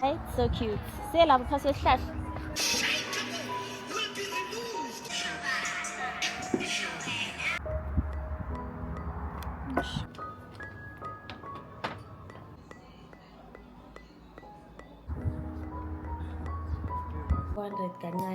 Right? So cute. Say love because you're flash.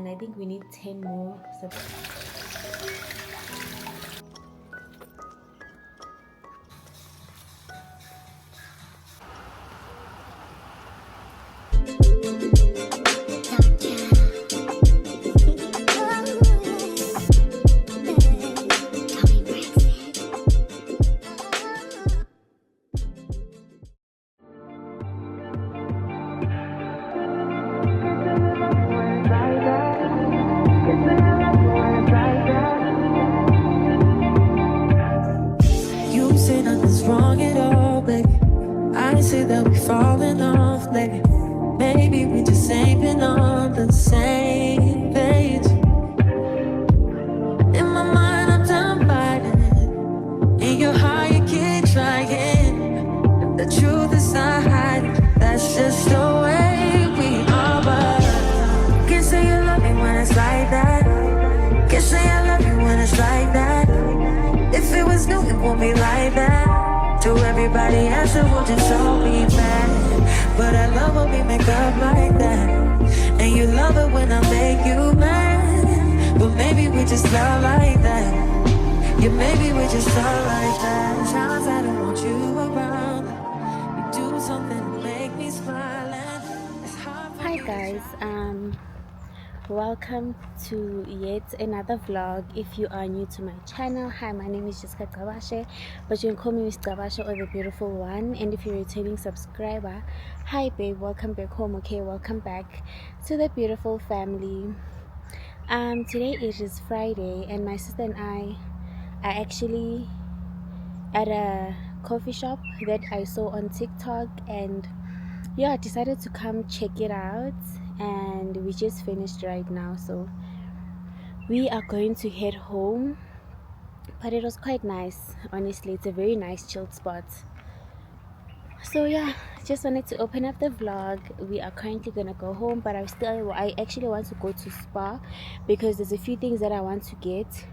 I think we need 10 more. Wrong at all, baby. I say that we falling off, baby. Maybe we just ain't been on the same page. In my mind, I'm done fighting it. In your heart, you keep trying. The truth is not hiding. That's just the way we are. But can't say you love me when it's like that. Can't say I love you when it's like that. If it was new, it won't be like that. To everybody else, it will just show me bad. But I love when we make up like that. And you love it when I make you mad. But maybe we just love like that. Yeah, maybe we just love like that. Sometimes I don't want you around. You do something to make me smile. And it's hard. Hi guys, welcome to yet another vlog. If you are new to my channel, hi, my name is Jessica Gabashe, but you can call me Miss Gabashe or the beautiful one. And if you're a returning subscriber, hi babe, welcome back home. Okay, welcome back to the beautiful family. Today it is Friday and my sister and I are actually at a coffee shop that I saw on TikTok, and yeah, I decided to come check it out. And we just finished right now, so we are going to head home. But it was quite nice, honestly. It's a very nice chilled spot. So yeah, just wanted to open up the vlog. We are currently gonna go home, but I actually want to go to spa because there's a few things that I want to get,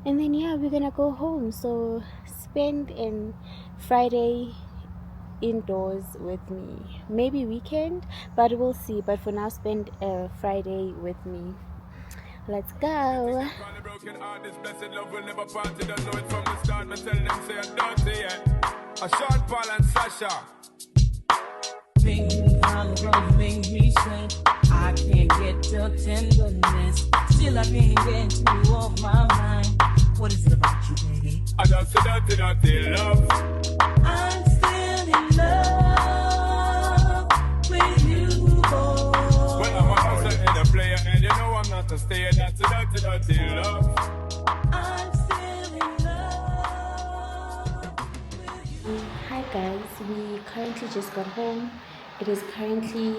and then yeah, we're gonna go home. So spend a Friday indoors with me, maybe weekend, but we'll see. But for now, spend a Friday with me. Let's go. I can't get your tenderness. Still I can't get you off my mind. What is it about you, baby? I don't say dirty love. I'm still in love with you, boy. Well, I'm a hustler and a player, and you know I'm not a stayer. That's a dirty love. I'm still in love with you. Hi guys, we currently just got home. It is currently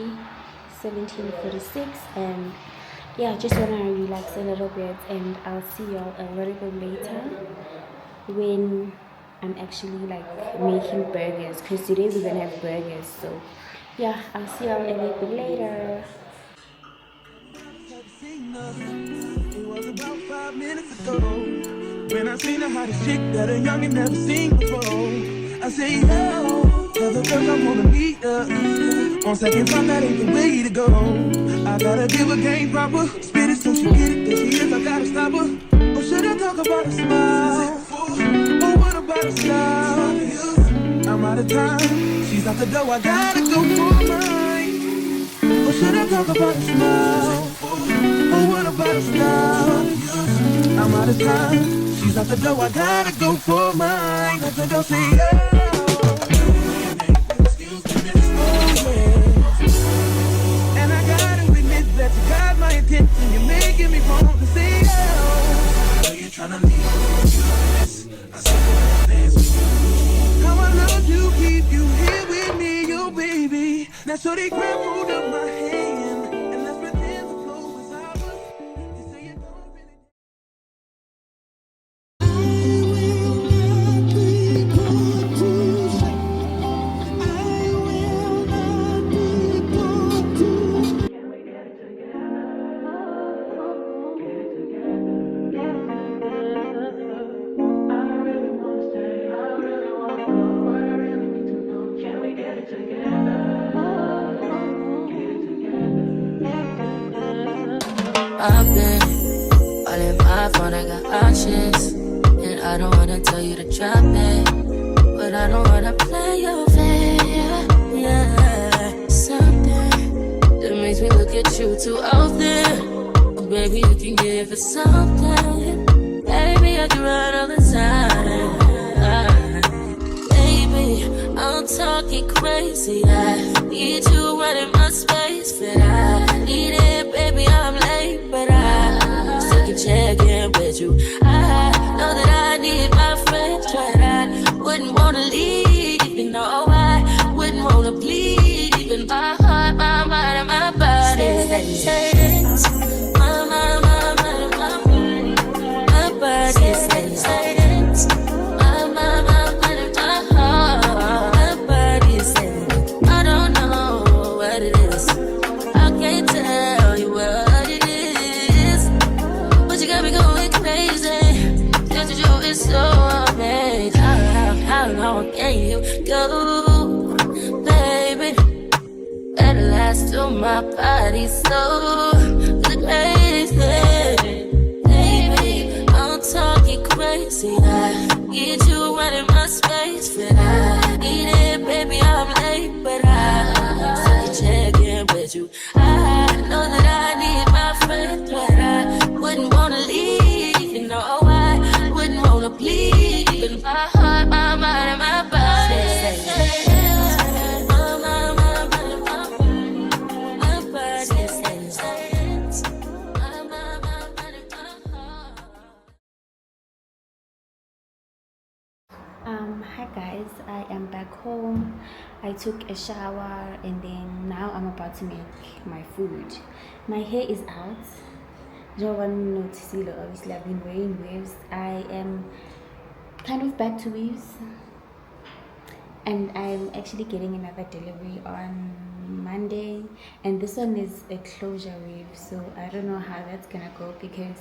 17:46, and yeah, just wanna relax a little bit, and I'll see y'all a little bit later when I'm actually like making burgers, because today we're gonna have burgers. So yeah, I'll see y'all a little bit later. It was about 5 minutes ago when I seen the hottest chick that a youngin' never seen before. I say, yo, tell the girls I wanna meet up. 1 second time, that ain't the way to go. I gotta give her game proper, spit it so she get it. There she is, I gotta stop her. Or should I talk about a smile? Or what about a style? I'm out of time, she's out the door, I gotta go for mine. Or should I talk about a smile? Or what about a style? I'm out of time, she's out the door, I gotta go for mine. Let the girl say, yeah. And I gotta admit that you got my attention. You're making me want to say, oh. I know you're trying to leave this. I said dance with you. How I love you, keep you here with me, you baby. Now so they grab hold of my hand and let's pretend the flow was ours. You say you don't really. I will not be I've been all in my phone, I got options. And I don't wanna tell you to drop it, but I don't wanna play your fair. Yeah, something that makes me look at you too often. But baby, you can give it something. Baby, I can run all the time. Baby, I'm talking crazy. I need you running my space, but I need it, baby. I'm late, but I still can check in with you. I know that I need my friends, but I wouldn't wanna leave, even though I wouldn't wanna bleed. Even my heart, my mind, and my body says, my mind, my mind, and my body, my body says, my mind, my mind, and my heart, my body says, I don't know what it is, I can't tell you what it is, but you got me going crazy. Just to you is so amazing. How long can you go, baby? At last till my body's so crazy. Baby, I'm talking crazy. I need you running my space, but I need it, baby. I'm late, but I still can check in with you. I know that I need my friends, but I wouldn't wanna leave. You know I wouldn't wanna bleed. Even my heart, my mind, and my body. Hi guys, I am back home. I took a shower and then now I'm about to make my food. My hair is out. No one noticed, obviously I've been wearing waves. I am kind of back to weaves, and I'm actually getting another delivery on Monday, and this one is a closure weave, so I don't know how that's gonna go, because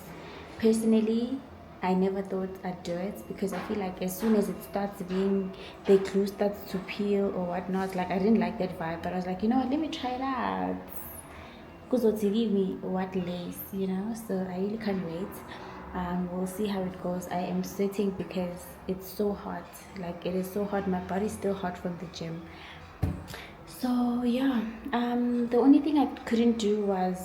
personally I never thought I'd do it, because I feel like as soon as it starts being, the glue starts to peel or whatnot, like I didn't like that vibe, but I was like, you know what, let me try it out, because to give me what lace, so I really can't wait. We'll see how it goes. I am sweating because it's so hot, like it is so hot, my body's still hot from the gym. So yeah, the only thing I couldn't do was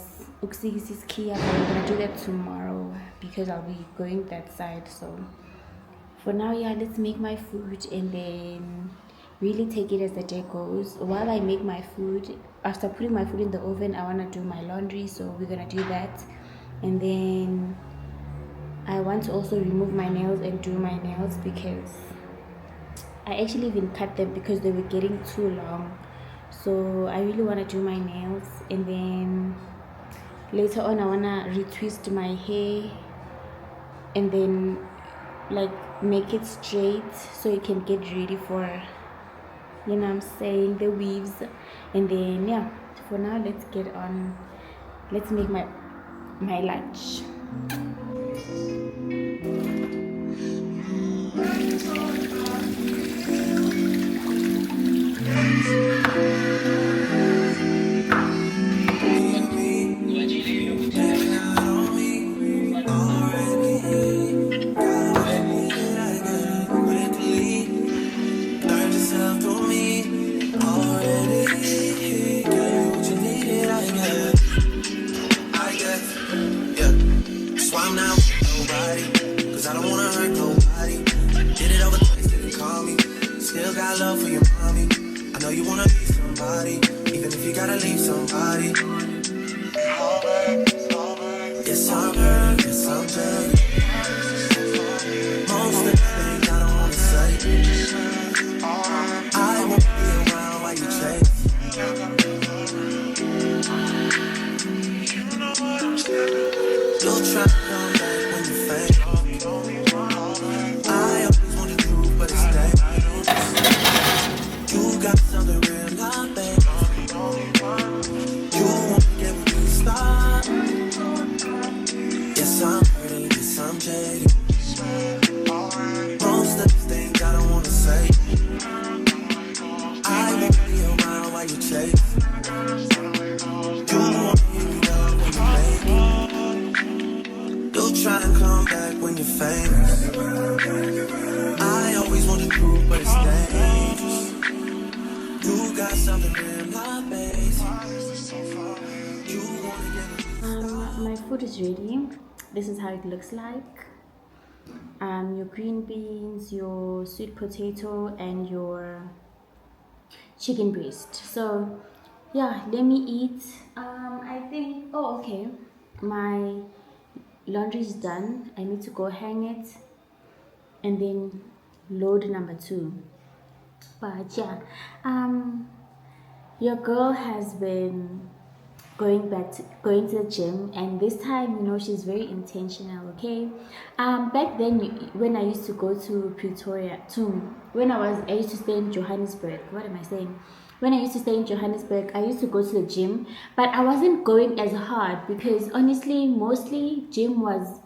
uxigisi's kia, but I'm gonna do that tomorrow because I'll be going that side. So for now, yeah, let's make my food and then really take it as the day goes. While I make my food, after putting my food in the oven, I want to do my laundry, so we're gonna do that. And then I want to also remove my nails and do my nails, because I actually even cut them because they were getting too long. So I really want to do my nails, and then later on I want to retwist my hair and then like make it straight so it can get ready for, the weaves. And then yeah, for now let's get on, let's make my lunch. place. You got something in my face. You wanna get My food is ready. This is how it looks like. Your green beans, your sweet potato, and your chicken breast. So yeah, let me eat. I think, oh okay, my laundry is done. I need to go hang it and then load number 2. But yeah, your girl has been going to the gym, and this time, you know, she's very intentional. Okay, back then, when I used to go to Pretoria, I used to stay in Johannesburg. What am I saying? When I used to stay in Johannesburg, I used to go to the gym, but I wasn't going as hard because honestly, mostly gym was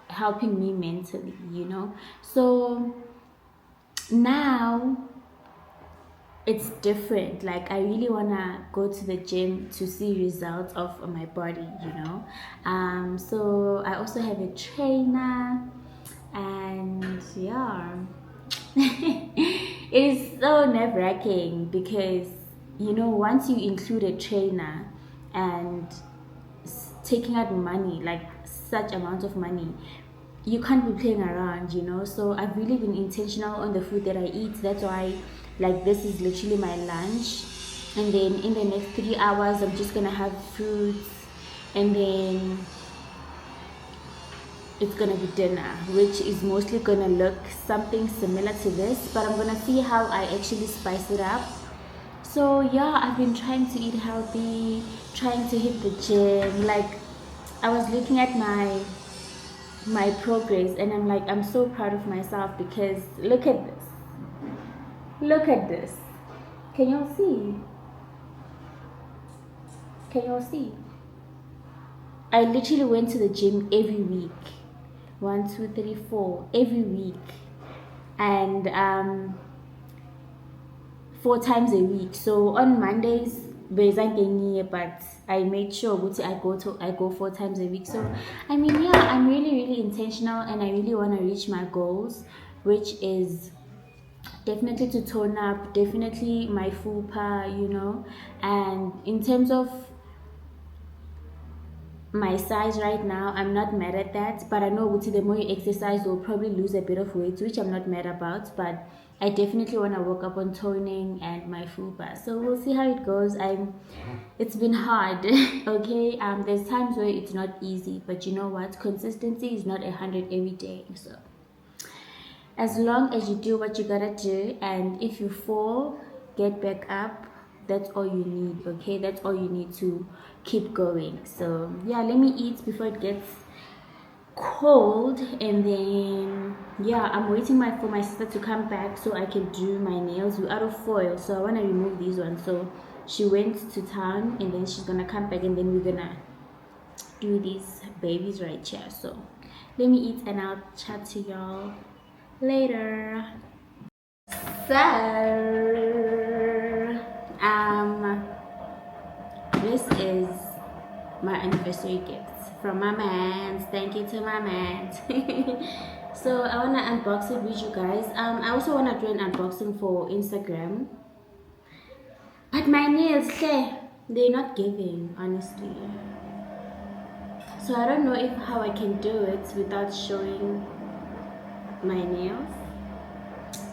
helping me mentally, you know. So now it's different. Like, I really wanna go to the gym to see results of my body, you know. So I also have a trainer, and yeah, it is so nerve-wracking because, you know, once you include a trainer and taking out money, like such amount of money, you can't be playing around, you know. So I've really been intentional on the food that I eat. That's why, like, this is literally my lunch, and then in the next 3 hours I'm just gonna have fruits, and then it's gonna be dinner, which is mostly gonna look something similar to this, but I'm gonna see how I actually spice it up. So yeah, I've been trying to eat healthy, trying to hit the gym. Like, I was looking at my progress, and I'm like, I'm so proud of myself because look at this. Look at this. Can y'all see? Can y'all see? I literally went to the gym every week. 1, 2, 3, 4 every week, and 4 times a week. So on Mondays, but I made sure I go 4 times a week. So I mean, yeah, I'm really intentional, and I really want to reach my goals, which is definitely to tone up, definitely my fupa, you know. And in terms of my size right now, I'm not mad at that, but I know the more you exercise, you'll probably lose a bit of weight, which I'm not mad about. But I definitely want to work up on toning and my fupa, so we'll see how it goes. It's been hard. Okay, there's times where it's not easy, but you know what, consistency is not 100 every day. So as long as you do what you gotta do, and if you fall, get back up, that's all you need. Okay, that's all you need to keep going. So yeah, let me eat before it gets cold, and then yeah, I'm waiting for my sister to come back so I can do my nails. We're out of foil, so I want to remove these ones. So she went to town, and then she's gonna come back, and then we're gonna do these babies right here. So let me eat, and I'll chat to y'all later. So this is my anniversary gift from my mans. Thank you to my mans. So I want to unbox it with you guys. I also want to do an unboxing for Instagram, but my nails, they're not giving, honestly. So I don't know how I can do it without showing my nails.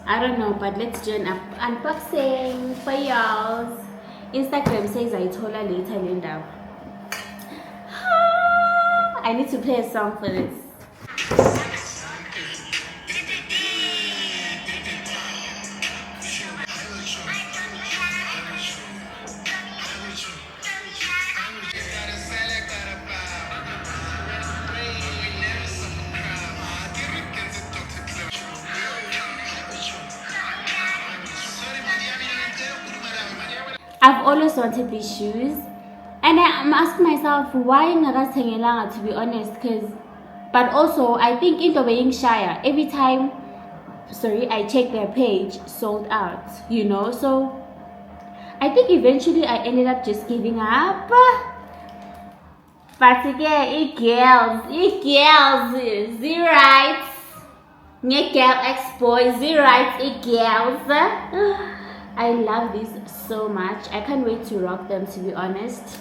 I don't know, but let's do an unboxing for y'all. Instagram says I told her later, Linda. I need to play a song for this. I've always wanted these shoes, and I'm asking myself why Nagathengelanga, to be honest, but also I think into being Shire, every time I check their page, sold out, you know. So I think eventually I ended up just giving up. But again, it girls, the rights. Galxboy, right, girls. I love these so much. I can't wait to rock them, to be honest.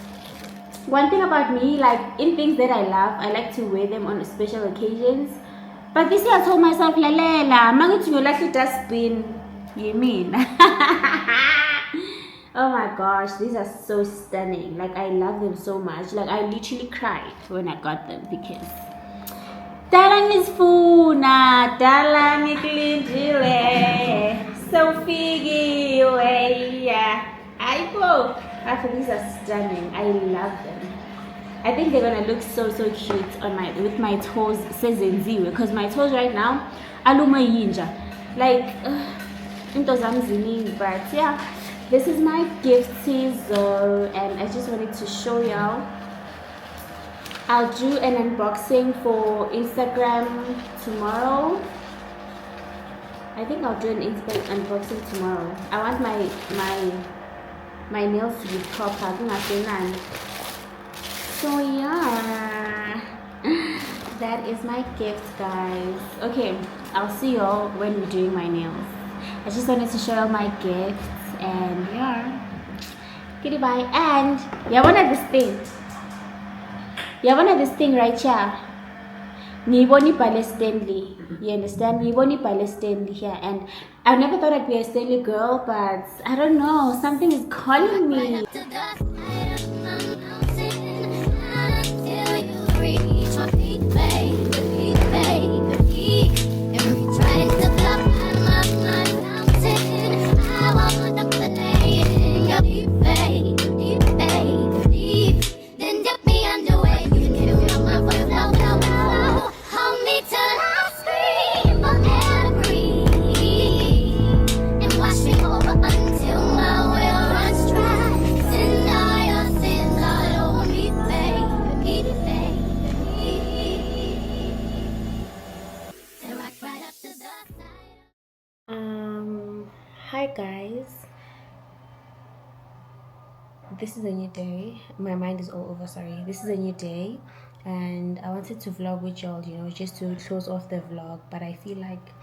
One thing about me, like in things that I love, I like to wear them on special occasions. But this year I told myself, Lalela, mangithi ngiyolahla dustbin. You mean? Oh my gosh, these are so stunning. Like I love them so much. Like I literally cried when I got them because Dala ngisifuna, dala ngikulindile, sewufikile. Aibo. Actually, these are stunning. I love them. I think they're gonna look so cute on with my toes sezenziwe, because my toes right now aluma yinja. Like into zamzining, but yeah. This is my gift teaser and I just wanted to show y'all. I'll do an unboxing for Instagram tomorrow. I think I'll do an unboxing tomorrow. I want my nails to be proper. So yeah, that is my gift, guys. Okay, I'll see y'all when we're doing my nails. I just wanted to show y'all my gifts and yeah. Goodbye. And yeah, one of this thing right here. Ngiboni Pale Stanley. You understand? Ngiboni Pale Stanley here, and I never thought I'd be a Stanley girl, but I don't know, something is calling me. Hi guys, this is a new day. My mind is all over, sorry. This is a new day and I wanted to vlog with y'all, you know, just to close off the vlog, but I feel like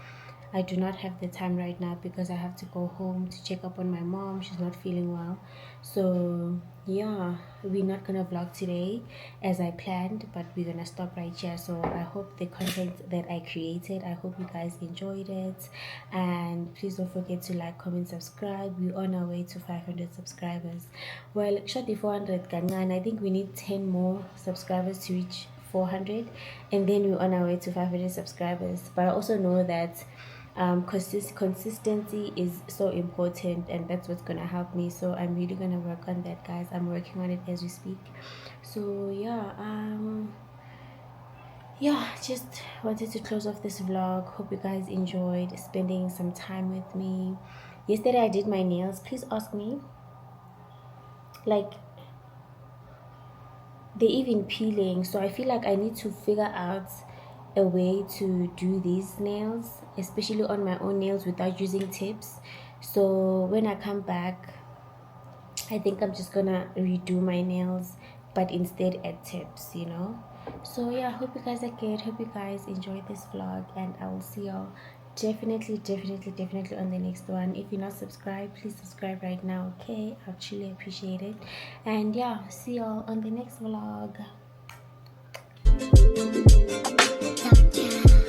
I do not have the time right now because I have to go home to check up on my mom. She's not feeling well. So yeah, we're not gonna vlog today as I planned, but we're gonna stop right here. So I hope the content that I created, I hope you guys enjoyed it, and please don't forget to like, comment, subscribe. We're on our way to 500 subscribers. Well, short 400 gangan. I think we need 10 more subscribers to reach 400, and then we're on our way to 500 subscribers. But I also know that consistency is so important, and that's what's gonna help me. So I'm really gonna work on that, guys. I'm working on it as we speak. So yeah, just wanted to close off this vlog. Hope you guys enjoyed spending some time with me. Yesterday I did my nails. Please ask me, like, they're even peeling, so I feel like I need to figure out a way to do these nails, especially on my own nails, without using tips. So when I come back, I think I'm just gonna redo my nails, but instead add tips, you know. So yeah, hope you guys are good, hope you guys enjoyed this vlog, and I will see y'all definitely on the next one. If you're not subscribed, please subscribe right now, okay? I'll truly appreciate it. And yeah, see y'all on the next vlog. Yeah.